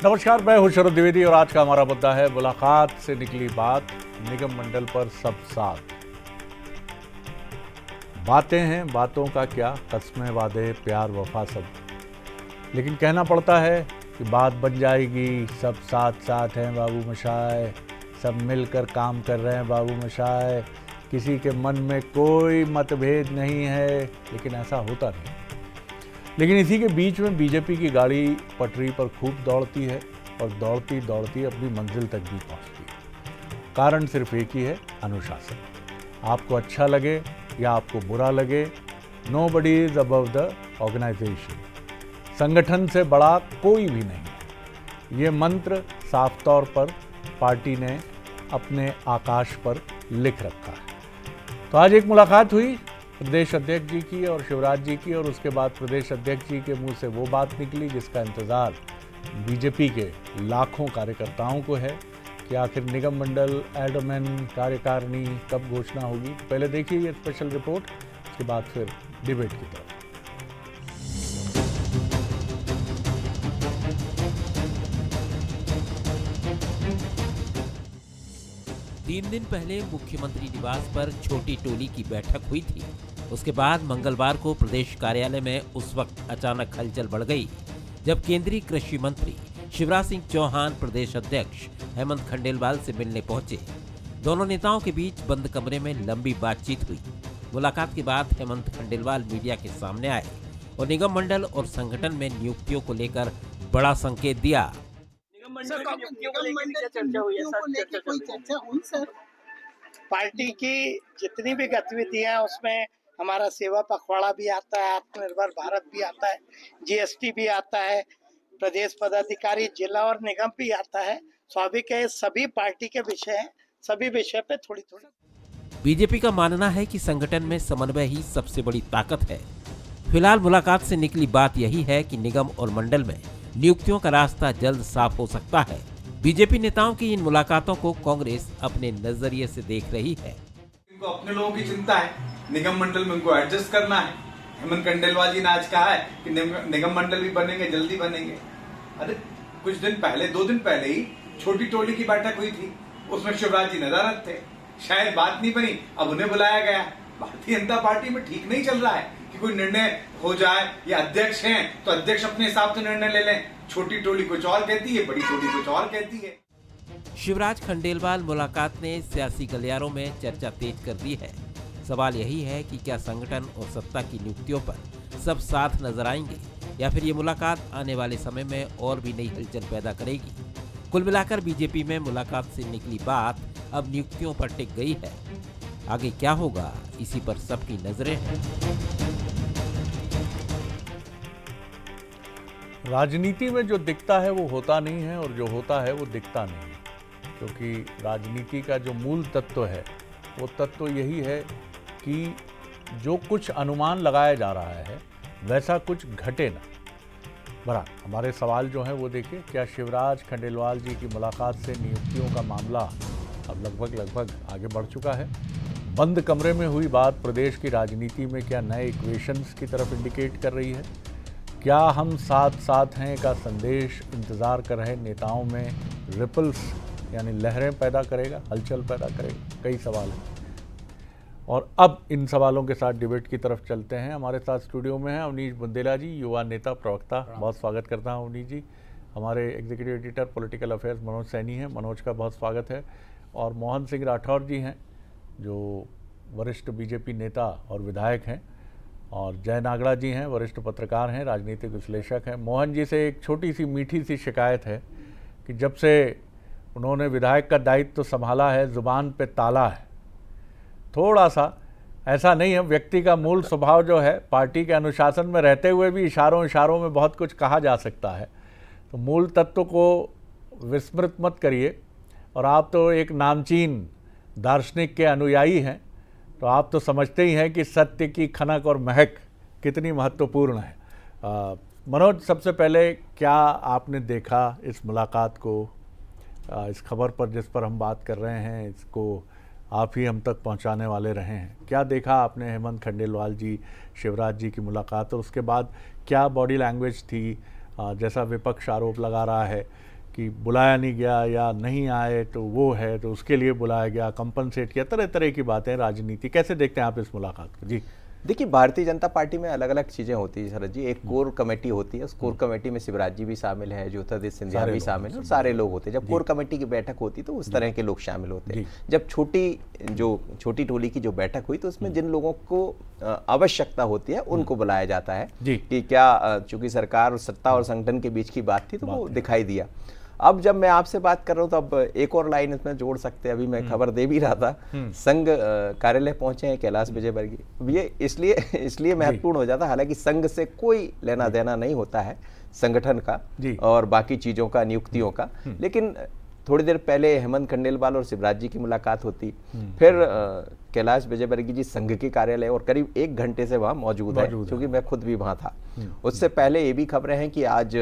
नमस्कार, मैं हूं शरद द्विवेदी और आज का हमारा मुद्दा है मुलाकात से निकली बात, निगम मंडल पर सब साथ। बातें हैं, बातों का क्या, कस्में वादे प्यार वफा सब, लेकिन कहना पड़ता है कि बात बन जाएगी। सब साथ साथ हैं बाबू मशाए, सब मिलकर काम कर रहे हैं बाबू मशाए, किसी के मन में कोई मतभेद नहीं है, लेकिन ऐसा होता नहीं। लेकिन इसी के बीच में बीजेपी की गाड़ी पटरी पर खूब दौड़ती है और दौड़ती दौड़ती अपनी मंजिल तक भी पहुंचती है। कारण सिर्फ एक ही है, अनुशासन। आपको अच्छा लगे या आपको बुरा लगे, nobody is above the organization. संगठन से बड़ा कोई भी नहीं है। ये मंत्र साफ तौर पर पार्टी ने अपने आकाश पर लिख रखा है। तो आज एक मुलाकात हुई प्रदेश अध्यक्ष जी की और शिवराज जी की, और उसके बाद प्रदेश अध्यक्ष जी के मुंह से वो बात निकली जिसका इंतज़ार बीजेपी के लाखों कार्यकर्ताओं को है कि आखिर निगम मंडल, एडमिन, कार्यकारिणी कब घोषणा होगी। पहले देखिए ये स्पेशल रिपोर्ट, उसके बाद फिर डिबेट की तरफ। 3 दिन पहले मुख्यमंत्री निवास पर छोटी टोली की बैठक हुई थी। उसके बाद मंगलवार को प्रदेश कार्यालय में उस वक्त अचानक हलचल बढ़ गई जब केंद्रीय कृषि मंत्री शिवराज सिंह चौहान प्रदेश अध्यक्ष हेमंत खंडेलवाल से मिलने पहुंचे। दोनों नेताओं के बीच बंद कमरे में लंबी बातचीत हुई। मुलाकात के बाद हेमंत खंडेलवाल मीडिया के सामने आए और निगम मंडल और संगठन में नियुक्तियों को लेकर बड़ा संकेत दिया। पार्टी की जितनी भी गतिविधियां उसमें हमारा सेवा पखवाड़ा भी आता है, आत्मनिर्भर भारत भी आता है, जीएसटी भी आता है, प्रदेश पदाधिकारी जिला और निगम भी आता है। स्वाभाविक है, सभी पार्टी के विषय हैं, सभी विषय पे थोड़ी थोड़ी। बीजेपी का मानना है कि संगठन में समन्वय ही सबसे बड़ी ताकत है। फिलहाल मुलाकात से निकली बात यही है कि निगम और मंडल में नियुक्तियों का रास्ता जल्द साफ हो सकता है। बीजेपी नेताओं की इन मुलाकातों को कांग्रेस अपने नजरिए से देख रही है। इनको अपने लोगों की चिंता है, निगम मंडल में उनको एडजस्ट करना है। हेमंत खंडेलवाल जी ने आज कहा है कि निगम मंडल भी बनेंगे, जल्दी बनेंगे। अरे कुछ दिन पहले, 2 दिन पहले ही छोटी टोली की बैठक हुई थी, उसमें शिवराज जी नदारद थे, शायद बात नहीं बनी, अब उन्हें बुलाया गया। भारतीय जनता पार्टी में ठीक नहीं चल रहा है कि कोई निर्णय हो जाए, या अध्यक्ष हैं तो अध्यक्ष अपने हिसाब से निर्णय ले लें। छोटी टोली कुछ और कहती है, बड़ी टोली कुछ और कहती है। शिवराज खंडेलवाल मुलाकात ने सियासी गलियारों में चर्चा तेज कर दी है। सवाल यही है कि क्या संगठन और सत्ता की नियुक्तियों पर सब साथ नजर आएंगे या फिर ये मुलाकात आने वाले समय में और भी नई हलचल पैदा करेगी। कुल मिलाकर बीजेपी में मुलाकात से निकली बात अब नियुक्तियों पर टिक गई है। आगे क्या होगा, इसी पर सबकी नजरें हैं। राजनीति में जो दिखता है वो होता नहीं है, और जो होता है वो दिखता नहीं है, क्योंकि राजनीति का जो मूल तत्व है वो तत्व यही है कि जो कुछ अनुमान लगाया जा रहा है वैसा कुछ घटे ना। बहरहाल हमारे सवाल जो हैं वो देखिए, क्या शिवराज खंडेलवाल जी की मुलाकात से नियुक्तियों का मामला अब लगभग आगे बढ़ चुका है? बंद कमरे में हुई बात प्रदेश की राजनीति में क्या नए इक्वेशंस की तरफ इंडिकेट कर रही है? क्या हम साथ साथ हैं का संदेश इंतज़ार कर रहे नेताओं में रिपल्स यानी लहरें पैदा करेगा, हलचल पैदा करेगा? कई सवाल हैं, और अब इन सवालों के साथ डिबेट की तरफ चलते हैं। हमारे साथ स्टूडियो में हैं अवनीश बुंदेला जी, युवा नेता, प्रवक्ता। बहुत स्वागत करता हूं अवनीश जी। हमारे executive editor political affairs Manoj Saini हैं, मनोज का बहुत स्वागत है। और मोहन सिंह राठौर जी हैं, जो वरिष्ठ बीजेपी नेता और विधायक हैं। और जय नागड़ा जी हैं, वरिष्ठ पत्रकार हैं, राजनीतिक विश्लेषक हैं। मोहन जी से एक छोटी सी मीठी सी शिकायत है कि जब से उन्होंने विधायक का दायित्व तो संभाला है, ज़ुबान पे ताला है। थोड़ा सा ऐसा नहीं है, व्यक्ति का मूल स्वभाव जो है, पार्टी के अनुशासन में रहते हुए भी इशारों में बहुत कुछ कहा जा सकता है। तो मूल तत्व को विस्मृत मत करिए। और आप तो एक नामचीन दार्शनिक के अनुयायी हैं, तो आप तो समझते ही हैं कि सत्य की खनक और महक कितनी महत्वपूर्ण है। मनोज, सबसे पहले क्या आपने देखा इस मुलाकात को, इस खबर पर जिस पर हम बात कर रहे हैं, इसको आप ही हम तक पहुंचाने वाले रहे हैं? क्या देखा आपने हेमंत खंडेलवाल जी, शिवराज जी की मुलाकात, और उसके बाद क्या बॉडी लैंग्वेज थी? जैसा विपक्ष आरोप लगा रहा है कि बुलाया नहीं गया या नहीं आए तो वो है तो उसके लिए बुलाया गया, कंपनसेट किया, तरह तरह की बातें, राजनीति। कैसे देखते हैं आप इस मुलाकात को? जी देखिए, भारतीय जनता पार्टी में अलग अलग चीज़ें होती है शरद जी। एक कोर कमेटी होती है, उस कोर कमेटी में शिवराज जी भी शामिल है, ज्योतिरादित्य सिंधिया भी शामिल है और सारे लोग होते हैं। जब कोर कमेटी की बैठक होती है तो उस तरह के लोग शामिल होते हैं। जब छोटी टोली की जो बैठक हुई तो उसमें जिन लोगों को आवश्यकता होती है उनको बुलाया जाता है कि क्या, चूंकि सरकार और सत्ता और संगठन के बीच की बात थी तो वो दिखाई दिया। अब जब मैं आपसे बात कर रहा हूँ तो अब एक और लाइन इसमें जोड़ सकते हैं। अभी मैं खबर दे भी रहा था, संघ कार्यालय पहुंचे हैं कैलाश विजयवर्गीय। ये इसलिए महत्वपूर्ण हो जाता, हालांकि संघ से कोई लेना देना नहीं होता है, संगठन का और बाकी चीजों का, नियुक्तियों का। लेकिन थोड़ी देर पहले हेमंत खंडेलवाल और शिवराज जी की मुलाकात होती, फिर कैलाश विजयवर्गीय जी संघ के कार्यालय और करीब 1 घंटे से वहाँ मौजूद है, क्योंकि मैं खुद भी वहाँ था। उससे पहले ये भी खबरें हैं कि आज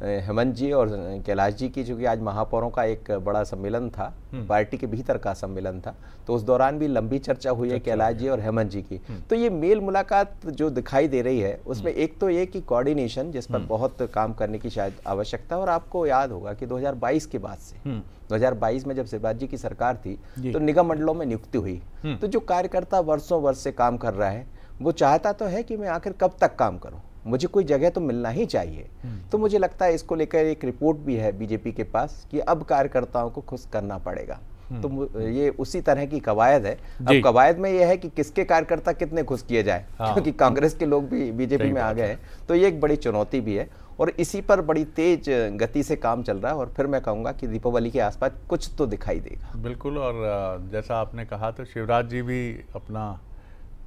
हेमंत जी और कैलाश जी की, चूंकि आज महापौरों का एक बड़ा सम्मेलन था, पार्टी के भीतर का सम्मेलन था, तो उस दौरान भी लंबी चर्चा हुई है कैलाश जी और हेमंत जी की। तो ये मेल मुलाकात जो दिखाई दे रही है उसमें एक तो ये कि कोऑर्डिनेशन, जिस पर बहुत काम करने की शायद आवश्यकता। और आपको याद होगा कि 2022 के बाद से 2022 में जब शिवराज जी की सरकार थी तो निगम मंडलों में नियुक्ति हुई। तो जो कार्यकर्ता वर्षों वर्ष से काम कर रहा है वो चाहता तो है कि मैं आखिर कब तक काम करूं, मुझे कोई जगह तो मिलना ही चाहिए। तो मुझे लगता है इसको लेकर एक रिपोर्ट भी है बीजेपी के पास कि अब कार्यकर्ताओं को खुश करना पड़ेगा। तो ये उसी तरह की कवायद है। अब कवायद में ये है कि किसके कार्यकर्ता कितने खुश किए जाए, क्योंकि कांग्रेस के लोग भी बीजेपी में आ गए हैं। तो ये एक बड़ी चुनौती भी है और इसी पर बड़ी तेज गति से काम चल रहा है। और फिर मैं कहूँगा कि दीपावली के आसपास कुछ तो दिखाई देगा। बिल्कुल। और जैसा आपने कहा तो शिवराज जी भी अपना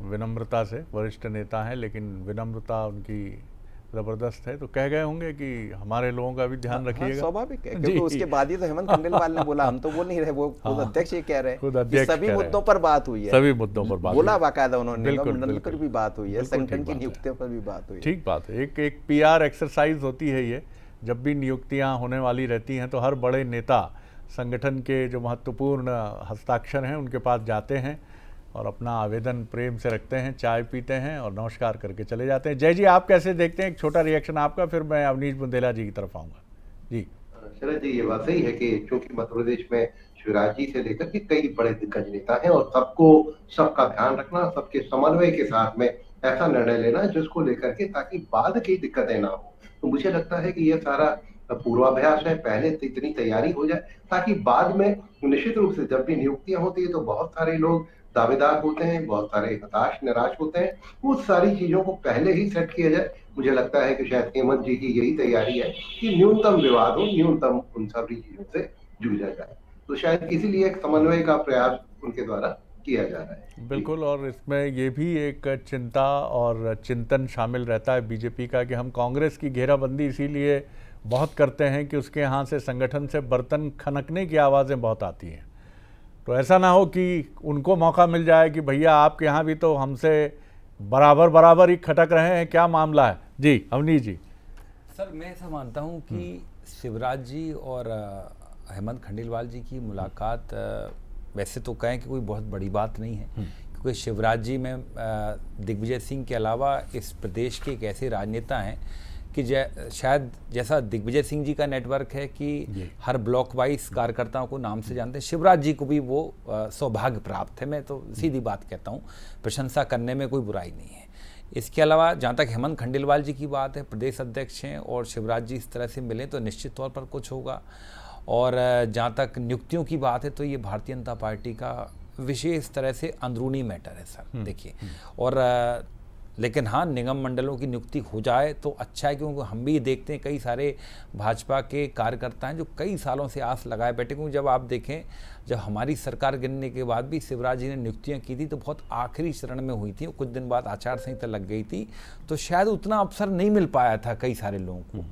विनम्रता से, वरिष्ठ नेता हैं लेकिन विनम्रता उनकी जबरदस्त है, तो कह गए होंगे कि हमारे लोगों का भी ध्यान रखिएगा। स्वाभाविक है, क्योंकि उसके बाद ही तो हेमंत खंडेलवाल ने बोला, हम तो बोल नहीं रहे, वो खुद अध्यक्ष ये कह रहे हैं सभी मुद्दों पर बात हुई है, सभी मुद्दों पर बात बोला बाकायदा उन्होंने, निगम मंडल पर भी बात हुई है, संगठन की नियुक्तियों पर भी बात हुई है। ठीक बात है। एक PR एक्सरसाइज होती है ये। जब भी नियुक्तियां होने वाली रहती हैं तो हर बड़े नेता संगठन के जो महत्वपूर्ण हस्ताक्षर हैं उनके पास जाते हैं और अपना आवेदन प्रेम से रखते हैं, चाय पीते हैं और नमस्कार करके चले जाते हैं। जय जी, आप कैसे देखते हैं? एक छोटा रिएक्शन आपका, फिर मैं अवनीश बुंदेला जी की तरफ आऊंगा। जी शरद जी, ये बात सही है कि चूंकि मध्य प्रदेश में शिवराज जी से लेकर के कई बड़े दिग्गज नेता हैं और सबका ध्यान रखना, सबके समन्वय के साथ में ऐसा निर्णय लेना जिसको लेकर के ताकि बाद की दिक्कतें ना हो। तो मुझे लगता है कि यह सारा पूर्वाभ्यास है, पहले इतनी तैयारी हो जाए ताकि बाद में निश्चित रूप से जब भी नियुक्तियां होती है तो बहुत सारे लोग दावेदार होते हैं, बहुत सारे हताश निराश होते हैं। वो सारी चीजों को पहले ही सेट किया जाए। मुझे लगता है कि शायद हेमंत जी की यही तैयारी है कि न्यूनतम विवाद हो, न्यूनतम उन सभी चीजों से जूझा जाए। तो शायद इसीलिए एक समन्वय का प्रयास उनके द्वारा किया जा रहा है। बिल्कुल। और इसमें ये भी एक चिंता और चिंतन शामिल रहता है बीजेपी का कि हम कांग्रेस की घेराबंदी इसीलिए बहुत करते हैं कि उसके यहाँ से, संगठन से बर्तन खनकने की आवाज़ें बहुत आती हैं। तो ऐसा ना हो कि उनको मौका मिल जाए कि भैया आपके यहाँ भी तो हमसे बराबर ही खटक रहे हैं, क्या मामला है? जी अवनीश जी। सर, मैं ऐसा मानता हूँ कि शिवराज जी और हेमंत खंडेलवाल जी की मुलाकात वैसे तो कहें कि कोई बहुत बड़ी बात नहीं है, क्योंकि शिवराज जी में दिग्विजय सिंह के अलावा इस प्रदेश के एक ऐसे राजनेता हैं कि शायद जैसा दिग्विजय सिंह जी का नेटवर्क है कि हर ब्लॉक वाइज कार्यकर्ताओं को नाम से जानते हैं, शिवराज जी को भी वो सौभाग्य प्राप्त है। मैं तो सीधी बात कहता हूँ, प्रशंसा करने में कोई बुराई नहीं है। इसके अलावा जहाँ तक हेमंत खंडेलवाल जी की बात है, प्रदेश अध्यक्ष हैं और शिवराज जी इस तरह से मिलें तो निश्चित तौर पर कुछ होगा। और जहाँ तक नियुक्तियों की बात है तो ये भारतीय जनता पार्टी का विशेष तरह से अंदरूनी मैटर है सर, देखिए। और लेकिन हाँ, निगम मंडलों की नियुक्ति हो जाए तो अच्छा है, क्योंकि हम भी देखते हैं कई सारे भाजपा के कार्यकर्ता हैं जो कई सालों से आस लगाए बैठे। क्योंकि जब आप देखें, जब हमारी सरकार गिरने के बाद भी शिवराज जी ने नियुक्तियां की थी तो बहुत आखिरी चरण में हुई थी, कुछ दिन बाद आचार संहिता लग गई थी, तो शायद उतना अवसर नहीं मिल पाया था कई सारे लोगों को।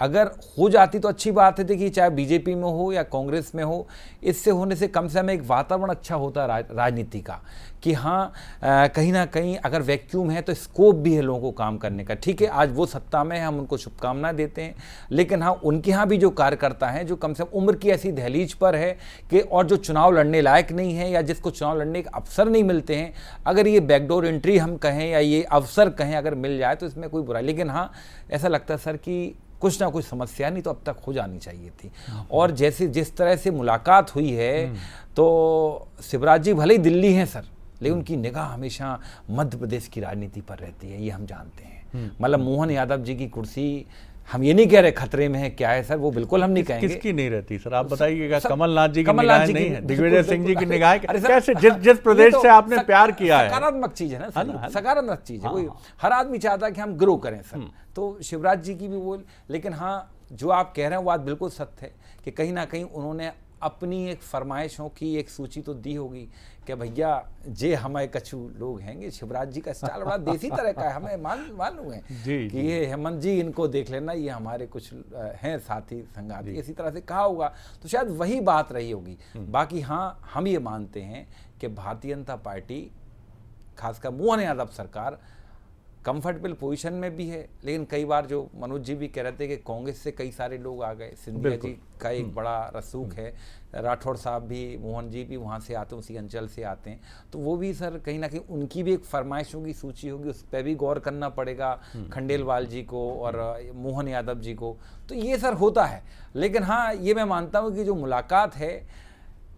अगर हो जाती तो अच्छी बात है, देखिए चाहे बीजेपी में हो या कांग्रेस में हो, इससे होने से कम से कम एक वातावरण अच्छा होता है राजनीति का, कि हाँ कहीं ना कहीं अगर वैक्यूम है तो स्कोप भी है लोगों को काम करने का। ठीक है, आज वो सत्ता में है, हम उनको शुभकामनाएं देते हैं, लेकिन हाँ उनके यहाँ भी जो कार्यकर्ता हैं जो कम से कम उम्र की ऐसी दहलीज पर है कि और जो चुनाव लड़ने लायक नहीं है या जिसको चुनाव लड़ने के अवसर नहीं मिलते हैं, अगर ये बैकडोर एंट्री हम कहें या ये अवसर कहें अगर मिल जाए तो इसमें कोई बुराई। लेकिन हाँ, ऐसा लगता है सर कि कुछ ना कुछ समस्या नहीं तो अब तक हो जानी चाहिए थी। और जैसे जिस तरह से मुलाकात हुई है तो शिवराज जी भले ही दिल्ली हैं सर, लेकिन उनकी निगाह हमेशा मध्य प्रदेश की राजनीति पर रहती है, ये हम जानते हैं। मतलब मोहन यादव जी की कुर्सी, हम ये नहीं कह रहे खतरे में है क्या है सर, वो बिल्कुल हम नहीं कहेंगे। किसकी नहीं रहती सर, आप बताइएगा। कमलनाथ जी की कमलनाथ निगाह जी नहीं है, की दिग्विजय सिंह जी की बिल्कुल। निगाह अरे सर, कैसे, जिस प्रदेश से आपने प्यार किया है, सकारात्मक चीज है ना सर, ना? सकारात्मक चीज है। कोई हर आदमी चाहता है कि हम ग्रो करें सर, तो शिवराज जी की भी वो। लेकिन हाँ, जो आप कह रहे हैं वो बात बिल्कुल सत्य है कि कहीं ना कहीं उन्होंने अपनी एक फरमाइशों की एक सूची तो दी होगी कि भैया जे हमारे कछु लोग हैं। शिवराज जी का स्टाइल बड़ा देसी तरह का है, हमें मालूम है कि ये हेमंत जी इनको देख लेना, ये हमारे कुछ हैं साथी संगाती, इसी तरह से कहा होगा। तो शायद वही बात रही होगी। बाकी हाँ, हम ये मानते हैं कि भारतीय जनता पार्टी, खासकर मोहन यादव सरकार कंफर्टेबल पोजीशन में भी है, लेकिन कई बार जो मनोज जी भी कह रहे थे कि कांग्रेस से कई सारे लोग आ गए, सिंधिया जी का एक बड़ा रसूख है, राठौड़ साहब भी, मोहन जी भी वहाँ से आते हैं, उसी अंचल से आते हैं, तो वो भी सर कहीं ना कहीं उनकी भी एक फरमाइशों की सूची होगी, उस पर भी गौर करना पड़ेगा, खंडेलवाल जी को और मोहन यादव जी को। तो ये सर होता है। लेकिन हाँ, ये मैं मानता हूँ कि जो मुलाकात है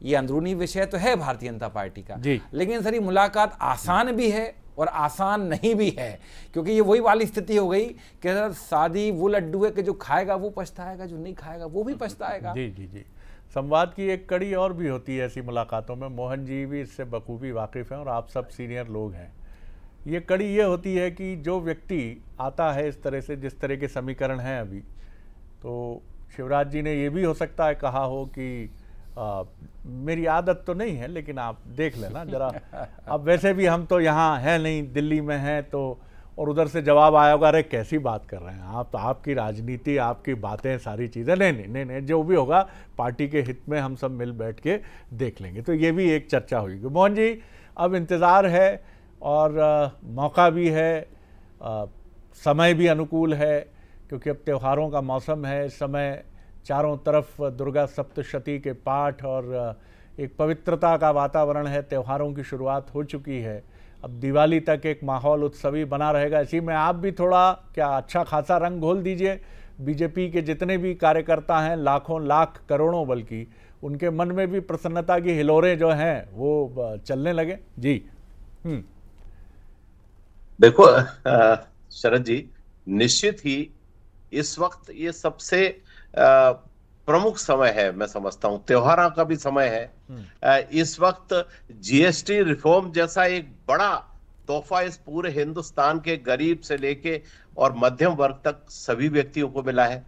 ये अंदरूनी विषय तो है भारतीय जनता पार्टी का, लेकिन सर ये मुलाकात आसान भी है और आसान नहीं भी है, क्योंकि ये वही वाली स्थिति हो गई कि सर शादी वो लड्डू है कि जो खाएगा वो पछताएगा, जो नहीं खाएगा वो भी पछताएगा। जी जी जी। संवाद की एक कड़ी और भी होती है ऐसी मुलाकातों में, मोहन जी भी इससे बखूबी वाकिफ़ हैं और आप सब सीनियर लोग हैं। ये कड़ी ये होती है कि जो व्यक्ति आता है इस तरह से, जिस तरह के समीकरण हैं अभी, तो शिवराज जी ने ये भी हो सकता है कहा हो कि मेरी आदत तो नहीं है लेकिन आप देख लेना जरा, अब वैसे भी हम तो यहाँ हैं नहीं, दिल्ली में हैं, तो और उधर से जवाब आया होगा, अरे कैसी बात कर रहे हैं आप, तो आपकी राजनीति, आपकी बातें, सारी चीज़ें, नहीं, जो भी होगा पार्टी के हित में हम सब मिल बैठ के देख लेंगे। तो ये भी एक चर्चा हुई। मोहन जी, अब इंतज़ार है और मौका भी है, समय भी अनुकूल है, क्योंकि अब त्योहारों का मौसम है। इस समय चारों तरफ दुर्गा सप्तशती के पाठ और एक पवित्रता का वातावरण है, त्योहारों की शुरुआत हो चुकी है। अब दिवाली तक एक माहौल उत्सवी बना रहेगा। इसी में आप भी थोड़ा क्या अच्छा खासा रंग घोल दीजिए। बीजेपी के जितने भी कार्यकर्ता हैं, लाखों लाख करोड़ों, बल्कि उनके मन में भी प्रसन्नता की हिलोरें जो हैं वो चलने लगे। जी देखो शरद जी, निश्चित ही इस वक्त ये सबसे प्रमुख समय है, मैं समझता हूं त्योहारों का भी समय है। इस वक्त जीएसटी रिफॉर्म जैसा एक बड़ा तोहफा इस पूरे हिंदुस्तान के गरीब से लेके और मध्यम वर्ग तक सभी व्यक्तियों को मिला है।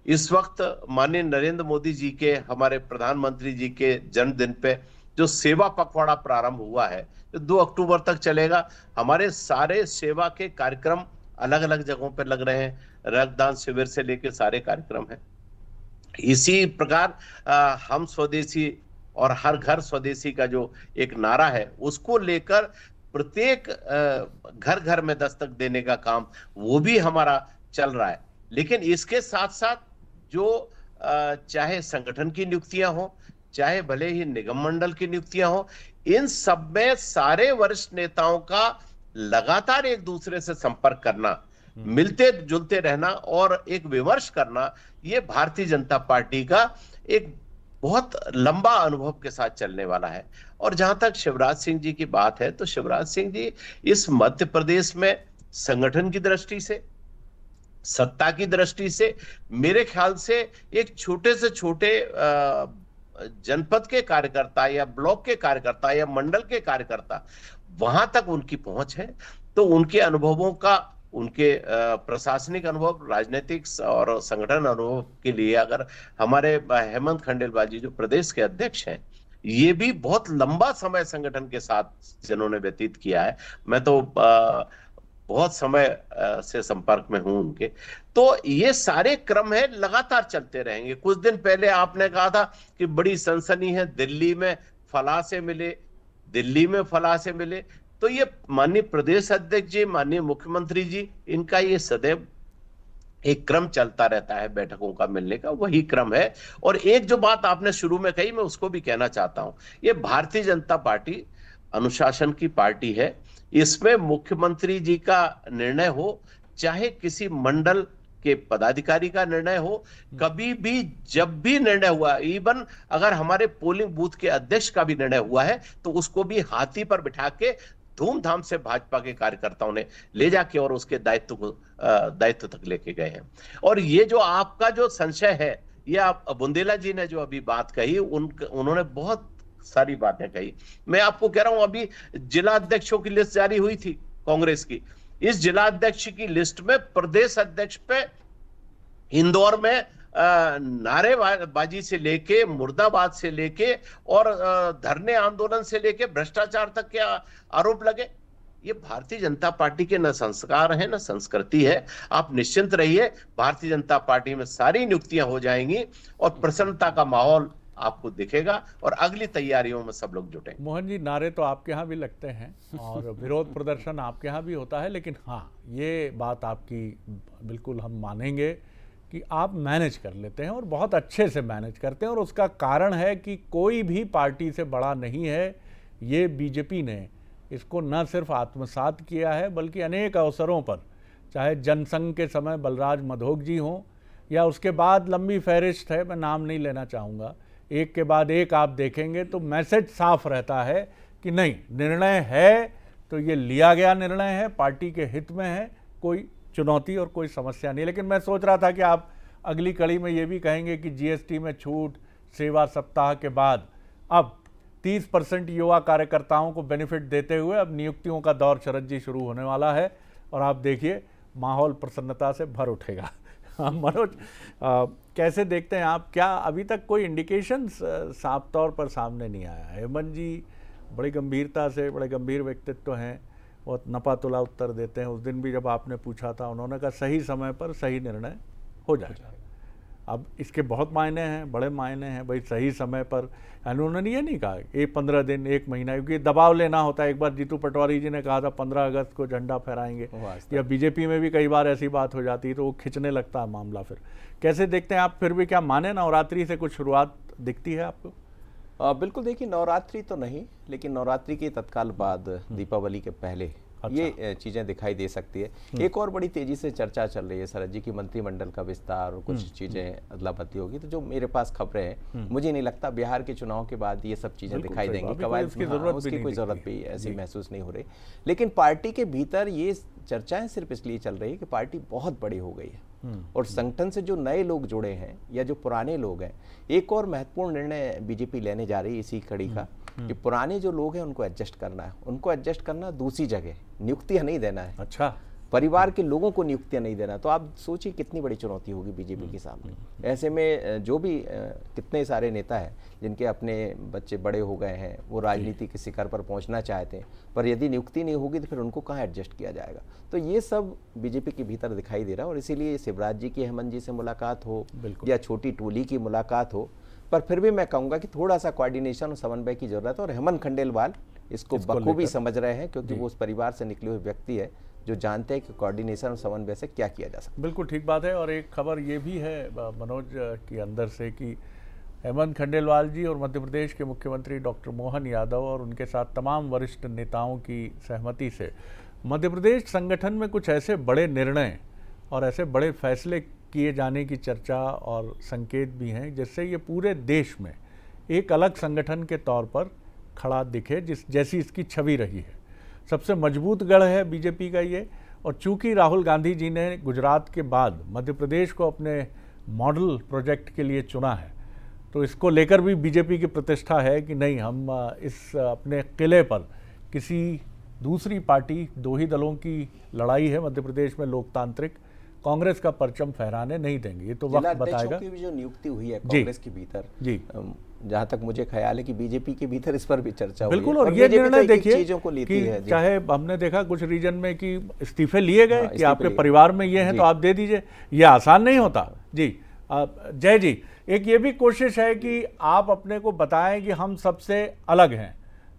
इस वक्त माननीय नरेंद्र मोदी जी के, हमारे प्रधानमंत्री जी के जन्मदिन पे जो सेवा पखवाड़ा प्रारंभ हुआ है, जो 2 अक्टूबर तक चलेगा, हमारे सारे सेवा के कार्यक्रम अलग अलग जगहों पर लग रहे हैं, रक्तदान शिविर से लेके सारे कार्यक्रम हैं। इसी प्रकार हम स्वदेशी और हर घर स्वदेशी का जो एक नारा है, उसको लेकर प्रत्येक घर घर में दस्तक देने का काम वो भी हमारा चल रहा है। लेकिन इसके साथ साथ जो चाहे संगठन की नियुक्तियां हो, चाहे भले ही निगम मंडल की नियुक्तियां हो, इन सब में सारे वरिष्ठ नेताओं का लगातार एक दूसरे से संपर्क करना, मिलते जुलते रहना और एक विमर्श करना, ये भारतीय जनता पार्टी का एक बहुत लंबा अनुभव के साथ चलने वाला है। और जहां तक शिवराज सिंह जी की बात है, तो शिवराज सिंह जी इस मध्य प्रदेश में संगठन की दृष्टि से, सत्ता की दृष्टि से, मेरे ख्याल से एक छोटे से छोटे जनपद के कार्यकर्ता या ब्लॉक के कार्यकर्ता या मंडल के कार्यकर्ता, वहां तक उनकी पहुंच है। तो उनके अनुभवों का, उनके प्रशासनिक अनुभव, राजनीतिक और संगठन अनुभव के लिए अगर हमारे हेमंत खंडेलवाल जी जो प्रदेश के अध्यक्ष हैं, ये भी बहुत लंबा समय संगठन के साथ जिन्होंने व्यतीत किया है, मैं तो बहुत समय से संपर्क में हूं उनके, तो ये सारे क्रम है, लगातार चलते रहेंगे। कुछ दिन पहले आपने कहा था कि बड़ी सनसनी है, दिल्ली में फलाह से मिले, दिल्ली में फलाह से मिले, तो ये माननीय प्रदेश अध्यक्ष जी, माननीय मुख्यमंत्री जी, इनका ये सदैव एक क्रम चलता रहता है बैठकों का मिलने का, वही क्रम है। और एक जो बात आपने शुरू में कही, मैं उसको भी कहना चाहता हूं, ये भारतीय जनता पार्टी अनुशासन की पार्टी है। इसमें मुख्यमंत्री जी का निर्णय हो, चाहे किसी मंडल के पदाधिकारी का निर्णय हो, कभी भी जब भी निर्णय हुआ, इवन अगर हमारे पोलिंग बूथ के अध्यक्ष का भी निर्णय हुआ है तो उसको भी हाथी पर बिठा के धूमधाम से भाजपा के कार्यकर्ताओं ने ले जाके और उसके दायित्व तक लेके गए हैं। और ये जो आपका जो संशय है, ये आप बुंदेला जी ने जो अभी बात कही, उन्होंने बहुत सारी बातें कही। मैं आपको कह रहा हूं, अभी जिला अध्यक्षों की लिस्ट जारी हुई थी कांग्रेस की। इस जिला अध्यक्ष की लिस्ट में प्रदेश अध्यक्ष पे इंदौर में नारेबाजी से लेके, मुर्दाबाद से लेके और धरने आंदोलन से लेके भ्रष्टाचार तक के आरोप लगे। ये भारतीय जनता पार्टी के न संस्कार है न संस्कृति है। आप निश्चिंत रहिए, भारतीय जनता पार्टी में सारी नियुक्तियां हो जाएंगी और प्रसन्नता का माहौल आपको दिखेगा और अगली तैयारियों में सब लोग जुटे। मोहन जी, नारे तो आपके यहाँ भी लगते हैं और विरोध प्रदर्शन आपके यहाँ भी होता है, लेकिन हाँ, ये बात आपकी बिल्कुल हम मानेंगे कि आप मैनेज कर लेते हैं और बहुत अच्छे से मैनेज करते हैं। और उसका कारण है कि कोई भी पार्टी से बड़ा नहीं है। ये बीजेपी ने इसको न सिर्फ आत्मसात किया है, बल्कि अनेक अवसरों पर, चाहे जनसंघ के समय बलराज मधोक जी हों या उसके बाद लंबी फहरिस्त है, मैं नाम नहीं लेना चाहूँगा, एक के बाद एक आप देखेंगे तो मैसेज साफ रहता है कि नहीं, निर्णय है तो ये लिया गया निर्णय है, पार्टी के हित में है, कोई चुनौती और कोई समस्या नहीं। लेकिन मैं सोच रहा था कि आप अगली कड़ी में ये भी कहेंगे कि जीएसटी में छूट, सेवा सप्ताह के बाद अब 30% युवा कार्यकर्ताओं को बेनिफिट देते हुए अब नियुक्तियों का दौर शरद जी शुरू होने वाला है और आप देखिए माहौल प्रसन्नता से भर उठेगा। मनोज, कैसे देखते हैं आप? क्या अभी तक कोई इंडिकेशन साफ तौर पर सामने नहीं आया? हेमंत जी बड़ी गंभीरता से, बड़े गंभीर व्यक्तित्व हैं और नपा तुला उत्तर देते हैं। उस दिन भी जब आपने पूछा था, उन्होंने कहा सही समय पर सही निर्णय हो जाएगा। अब इसके बहुत मायने हैं, बड़े मायने हैं भाई। सही समय पर उन्होंने ये नहीं कहा 15 दिन, 1 महीना, क्योंकि दबाव लेना होता है। एक बार जीतू पटवारी जी ने कहा था 15 अगस्त को झंडा फहराएंगे, या बीजेपी में भी कई बार ऐसी बात हो जाती है तो वो खिंचने लगता है मामला। फिर कैसे देखते हैं आप? फिर भी क्या माने नवरात्रि से कुछ शुरुआत दिखती है आपको? बिल्कुल, देखिए नवरात्रि तो नहीं, लेकिन नवरात्रि के तत्काल बाद दीपावली के पहले ये चीज़ें दिखाई दे सकती है। एक और बड़ी तेजी से चर्चा चल रही है शरद जी की मंत्रिमंडल का विस्तार और कुछ चीज़ें अदला बदली होगी। तो जो मेरे पास खबरें हैं, मुझे नहीं लगता बिहार के चुनाव के बाद ये सब चीज़ें दिखाई देंगी। कवायद उसकी कोई ज़रूरत भी ऐसी महसूस नहीं हो रही। लेकिन पार्टी के भीतर ये चर्चाएं सिर्फ इसलिए चल रही है कि पार्टी बहुत बड़ी हो गई है और संगठन से जो नए लोग जुड़े हैं या जो पुराने लोग हैं, एक और महत्वपूर्ण निर्णय बीजेपी लेने जा रही है इसी कड़ी का, कि पुराने जो लोग हैं उनको एडजस्ट करना है। उनको एडजस्ट करना दूसरी जगह, नियुक्तियां नहीं देना है। अच्छा, परिवार के लोगों को नियुक्तियां नहीं देना। तो आप सोचिए कितनी बड़ी चुनौती होगी बीजेपी के सामने। ऐसे में जो भी कितने सारे नेता हैं जिनके अपने बच्चे बड़े हो गए हैं, वो राजनीति के शिखर पर पहुंचना चाहते हैं, पर यदि नियुक्ति नहीं होगी तो फिर उनको कहाँ एडजस्ट किया जाएगा। तो ये सब बीजेपी के भीतर दिखाई दे रहा है और इसीलिए शिवराज जी की हेमंत जी से मुलाकात हो या छोटी टोली की मुलाकात हो, पर फिर भी मैं कहूँगा कि थोड़ा सा कोऑर्डिनेशन और समन्वय की जरूरत है। और हेमंत खंडेलवाल इसको बखूबी समझ रहे हैं, क्योंकि वो उस परिवार से निकले हुए व्यक्ति है जो जानते हैं कि कोऑर्डिनेशन और समन्वय से क्या किया जा सकता है। बिल्कुल ठीक बात है। और एक खबर ये भी है मनोज की अंदर से कि हेमंत खंडेलवाल जी और मध्य प्रदेश के मुख्यमंत्री डॉक्टर मोहन यादव और उनके साथ तमाम वरिष्ठ नेताओं की सहमति से मध्य प्रदेश संगठन में कुछ ऐसे बड़े निर्णय और ऐसे बड़े फैसले किए जाने की चर्चा और संकेत भी हैं, जिससे ये पूरे देश में एक अलग संगठन के तौर पर खड़ा दिखे, जैसी इसकी छवि रही है। सबसे मजबूत गढ़ है बीजेपी का ये। और चूंकि राहुल गांधी जी ने गुजरात के बाद मध्य प्रदेश को अपने मॉडल प्रोजेक्ट के लिए चुना है, तो इसको लेकर भी बीजेपी की प्रतिष्ठा है कि नहीं, हम इस अपने किले पर किसी दूसरी पार्टी, 2 ही दलों की लड़ाई है मध्य प्रदेश में लोकतांत्रिक, कांग्रेस का परचम फहराने नहीं देंगे। ये तो वक्त बताएगा। की भी जो नियुक्ति हुई है कांग्रेस के भीतर, जी जहाँ तक मुझे ख्याल है कि बीजेपी के भीतर इस पर भी चर्चा हुई है। बिल्कुल। और ये निर्णय देखिए चीजों को लेती है, चाहे हमने देखा कुछ रीजन में कि इस्तीफे लिए गए कि आपके परिवार में ये है तो आप दे दीजिए, ये आसान नहीं होता। जी जय जी, एक ये भी कोशिश है कि आप अपने को बताएं कि हम सबसे अलग हैं,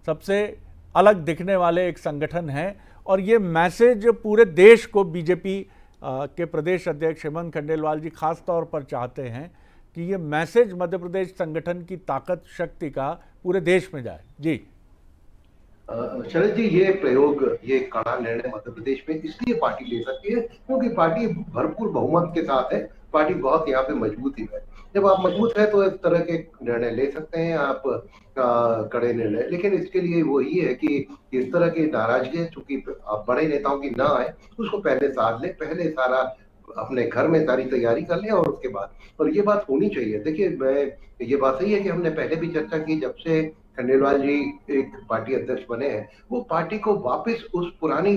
सबसे अलग दिखने वाले एक संगठन हैं। और ये मैसेज पूरे देश को बीजेपी के प्रदेश अध्यक्ष हेमंत खंडेलवाल जी खास तौर पर चाहते हैं कि ये मैसेज मध्य प्रदेश संगठन की ताकत, शक्ति का पूरे देश में जाए। जी शरद जी, ये प्रयोग, ये कड़ा निर्णय मध्य प्रदेश में इसलिए पार्टी ले सकती है क्योंकि पार्टी भरपूर बहुमत के साथ है, पार्टी बहुत यहाँ पे मजबूत ही है। जब आप मजबूत है तो इस तरह के निर्णय ले सकते हैं आप, कड़े निर्णय। लेकिन इसके लिए वो ही है कि इस तरह की नाराजगी चूंकि आप बड़े नेताओं की ना आए, उसको पहले साध ले, पहले सारा अपने घर में सारी तैयारी कर ले और उसके बाद, और ये बात होनी चाहिए। देखिए, मैं ये बात सही है कि हमने पहले भी चर्चा की, जब से खंडेलवाल जी एक पार्टी अध्यक्ष बने हैं, वो पार्टी को वापस उस पुरानी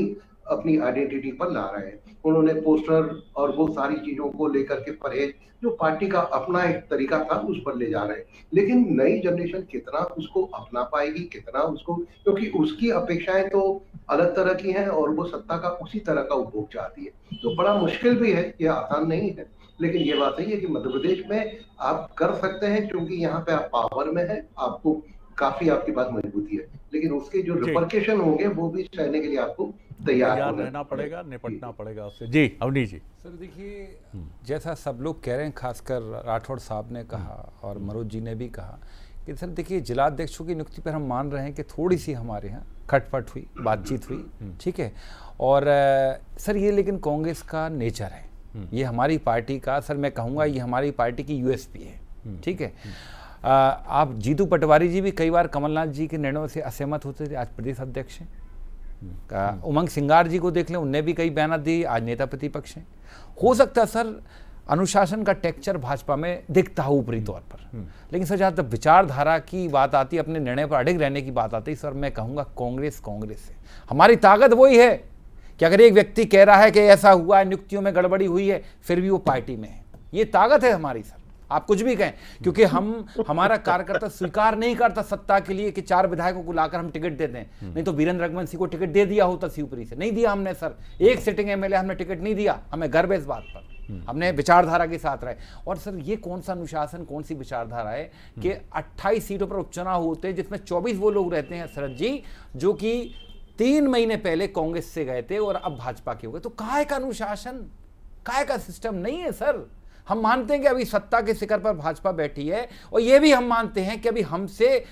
अपनी आइडेंटिटी पर ला रहे हैं। उन्होंने पोस्टर और वो सारी चीजों को लेकर के परहेज, जो पार्टी का अपना एक तरीका था, उस पर ले जा रहे हैं। लेकिन नई जनरेशन कितना उसको अपना पाएगी, कितना उसको, क्योंकि उसकी अपेक्षाएं तो अलग तरह की हैं और वो सत्ता का उसी तरह का उपभोग चाहती है। तो बड़ा मुश्किल भी है, ये आसान नहीं है। लेकिन ये बात सही है कि मध्य प्रदेश में आप कर सकते हैं, क्योंकि यहाँ पे आप पावर में है, आपको काफी, आपके पास मजबूती है। लेकिन उसके जो रिपरकेशन होंगे वो भी सहने के लिए आपको तैयार रहना पड़ेगा, निपटना पड़ेगा उससे। जी अवनीश जी। सर देखिए, जैसा सब लोग कह रहे हैं, खासकर राठौड़ साहब ने कहा और मनोज जी ने भी कहा कि सर देखिए, जिलाध्यक्षों की नियुक्ति पर हम मान रहे हैं कि थोड़ी सी हमारे यहाँ खटपट हुई, बातचीत हुई, ठीक है। और सर ये लेकिन कांग्रेस का नेचर है, ये हमारी पार्टी का, सर मैं कहूँगा ये हमारी पार्टी की यूएसपी है, ठीक है। आप जीतू पटवारी जी भी कई बार कमलनाथ जी के निर्णयों से असहमत होते थे, आज प्रदेश अध्यक्ष हैं। उमंग सिंगार जी को देख लें, उनने भी कई बयान दिए, आज नेता प्रतिपक्ष हैं। हो सकता है सर अनुशासन का टेक्सचर भाजपा में दिखता है ऊपरी तौर पर, लेकिन सर जहाँ तक विचारधारा की बात आती है, अपने निर्णय पर अडिग रहने की बात आती है, सर मैं कहूँगा कांग्रेस है। हमारी ताकत वही है कि अगर एक व्यक्ति कह रहा है कि ऐसा हुआ है, नियुक्तियों में गड़बड़ी हुई है, फिर भी वो पार्टी में है, ये ताकत है हमारी सर। आप कुछ भी कहें, क्योंकि हमारा कार्यकर्ता स्वीकार नहीं करता सत्ता के लिए कि 4 विधायकों को लाकर हम टिकट देते हैं। नहीं तो वीरेंद्र रघुवंशी को टिकट दे दिया होता शिवपुरी से, नहीं दिया हमने सर। एक सिटिंग एमएलए हमने टिकट नहीं दिया, हमें गर्व है इस बात पर, हमने विचारधारा के साथ रहे। और सर ये कौन सा अनुशासन, कौन सी विचारधारा है कि 28 सीटों पर उपचुनाव होते हैं, जिसमें 24 वो लोग रहते हैं शरद जी जो कि 3 महीने पहले कांग्रेस से गए थे और अब भाजपा के हो गए। तो काहे का अनुशासन, काहे का सिस्टम नहीं है सर। हम मानते हैं कि अभी सत्ता के शिखर पर भाजपा बैठी है, और ये भी हम मानते हैं कि अभी हमसे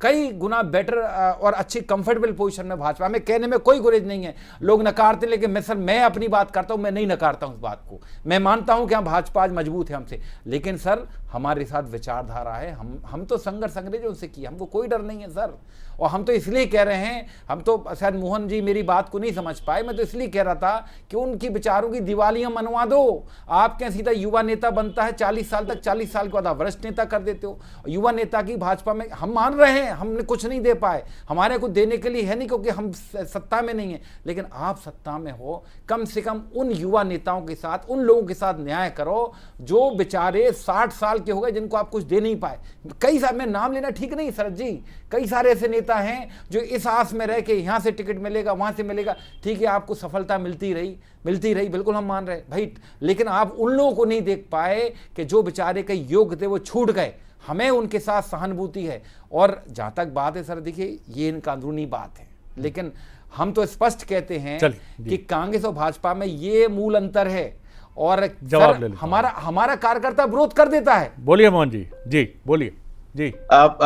कई गुना बेटर और अच्छी कंफर्टेबल पोजीशन में भाजपा, हमें कहने में कोई गुरेज नहीं है। लोग नकारते हैं, लेकिन मैं अपनी बात करता हूं, मैं नहीं नकारता हूं इस बात को। मैं मानता हूं कि हाँ भाजपा आज मजबूत है हमसे, लेकिन सर हमारे साथ विचारधारा है, हम तो संघर्ष अंग्रेजों से किया, हमको कोई डर नहीं है सर। और हम तो इसलिए कह रहे हैं, हम तो शायद मोहन जी मेरी बात को नहीं समझ पाए, मैं तो इसलिए कह रहा था कि उनकी विचारों की दिवालियां मनवा दो। आप क्या सीधा युवा नेता बनता है 40 साल तक, 40 साल के बाद आप वरिष्ठ नेता कर देते हो। युवा नेता की भाजपा में हम मान रहे हैं, हमने कुछ नहीं दे पाए, हमारे को देने के लिए है नहीं, क्योंकि हम सत्ता में नहीं है। लेकिन आप सत्ता में हो, कम से कम उन युवा नेताओं के साथ, उन लोगों के साथ न्याय करो जो बेचारे 60 साल के हो गए, जिनको आप कुछ दे नहीं पाए। कई सारे, मैं नाम लेना ठीक नहीं शरद जी, कई सारे ऐसे नेता हैं जो इस आस में रह के यहाँ से टिकट मिलेगा, वहां से मिलेगा, ठीक है आपको सफलता मिलती रही, बिल्कुल हम मान रहे भाई, लेकिन आप उन लोगों को नहीं देख पाए कि जो बेचारे के योग्य थे वो छूट गए। हमें उनके साथ सहानुभूति है। और जहां तक बात है सर, देखिए ये इनका अंदरूनी बात है, लेकिन हम तो स्पष्ट कहते हैं कि कांग्रेस और भाजपा में ये मूल अंतर है। और जवाब ले हमारा कार्यकर्ता विरोध कर देता है। बोलिए मोहन जी। जी बोलिए जी। आप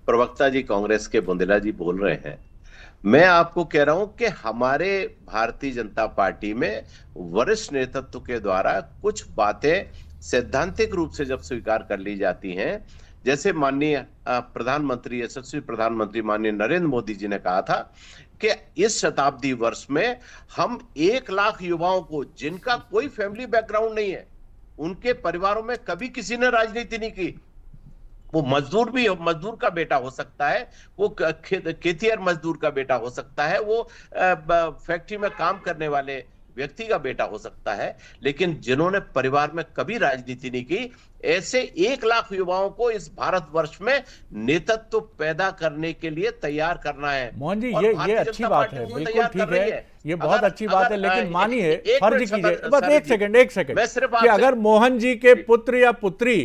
प्रवक्ता जी कांग्रेस के बुंदेला जी बोल रहे हैं, मैं आपको कह रहा हूं कि हमारे भारतीय जनता पार्टी में वरिष्ठ नेतृत्व के द्वारा कुछ बातें सैद्धांतिक रूप से जब स्वीकार कर ली जाती हैं, जैसे माननीय प्रधानमंत्री, यशस्वी प्रधानमंत्री माननीय नरेंद्र मोदी जी ने कहा था कि इस शताब्दी वर्ष में हम 1 लाख युवाओं को, जिनका कोई फैमिली बैकग्राउंड नहीं है, उनके परिवारों में कभी किसी ने राजनीति नहीं की, वो मजदूर का बेटा हो सकता है, वो खेतिहर मजदूर का बेटा हो सकता है, वो फैक्ट्री में काम करने वाले व्यक्ति का बेटा हो सकता है, लेकिन जिन्होंने परिवार में कभी राजनीति नहीं की, ऐसे 1 लाख युवाओं को इस भारतवर्ष में नेतृत्व पैदा करने के लिए तैयार करना है। मोहन जी ये अच्छी बात है, बिल्कुल ठीक है, ये बहुत अच्छी बात है, लेकिन मानिए फर्ज कीजिए, बस एक सेकंड कि अगर मोहन जी के पुत्र या पुत्री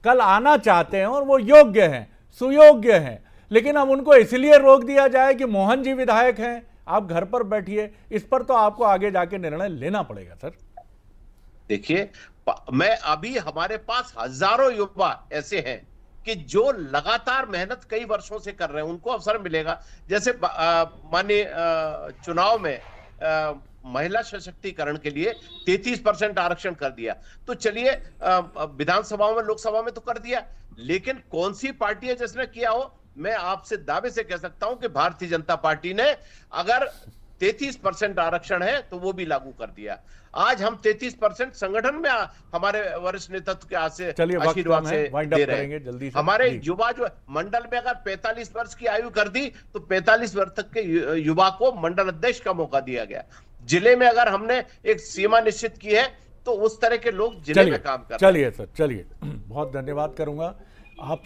कल आना चाहते हैं और वो योग्य हैं, सुयोग्य हैं, लेकिन अब उनको इसलिए रोक दिया जाए कि मोहन जी विधायक हैं, आप घर पर बैठिए, इस पर तो आपको आगे जाके निर्णय लेना पड़ेगा सर। देखिए, मैं अभी हमारे पास हजारों युवा ऐसे हैं कि जो लगातार मेहनत कई वर्षों से कर रहे हैं उनको अवसर मिलेगा। जैसे माननीय चुनाव में महिला सशक्तिकरण के लिए 33% आरक्षण कर दिया, तो चलिए विधानसभाओं में, लोकसभा में तो कर दिया, लेकिन कौन सी पार्टी है जिसने किया हो? मैं आपसे दावे से कह सकता हूं कि भारतीय जनता पार्टी ने अगर 33% आरक्षण है तो वो भी लागू कर दिया। आज हम 33% संगठन में हमारे वरिष्ठ नेतृत्व के आशीर्वाद से दे रहे हैं। जल्दी से हमारे युवा जो मंडल में अगर 45 वर्ष की आयु कर दी तो 45 वर्ष तक के युवा को मंडल अध्यक्ष का मौका दिया गया। जिले में अगर हमने एक सीमा निश्चित की है तो उस तरह के लोग जिले में काम कर रहे हैं। चलिए सर, चलिए बहुत धन्यवाद करूंगा आप